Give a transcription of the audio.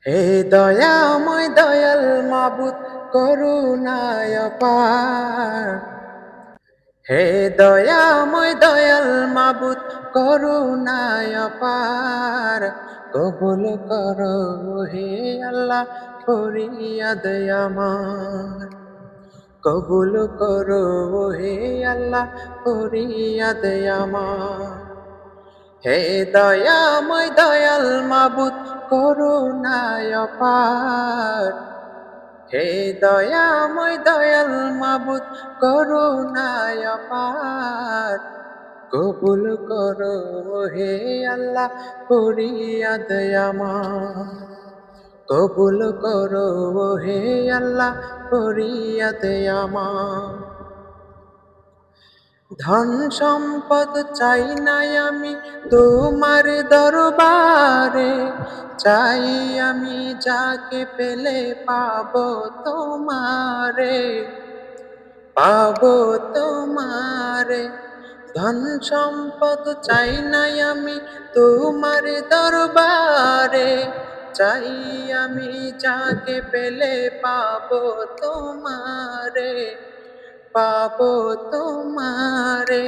হে দয়াময় দয়াল মাবুদ করুণায় অপার। হে দয়াময় দয়াল মাবুদ করুণায় অপার। কবুল করো হে আল্লাহ ফরিয়াদ আমার। কবুল করো হে আল্লাহ ফরিয়াদ আমার। হে দয়াময় দয়াল মাবুদ করুণায় অপার। হে দয়াময় দয়াল মাবুদ করুণায় অপার। কবুল করো হে আল্লাহ ফরিয়াদ আমার। কবুল করো হে আল্লাহ ফরিয়াদ আমার। ধন সম্পদ চাই নাই আমি তোমার দরবারে, চাই আমি যাকে পেলে পাবো তোমারে, পাবো তোমারে। ধন সম্পদ চাই নাই আমি তোমার দরবারে, চাই আমি যাকে পেলে পাবো তোমারে, পাবো তোমারে।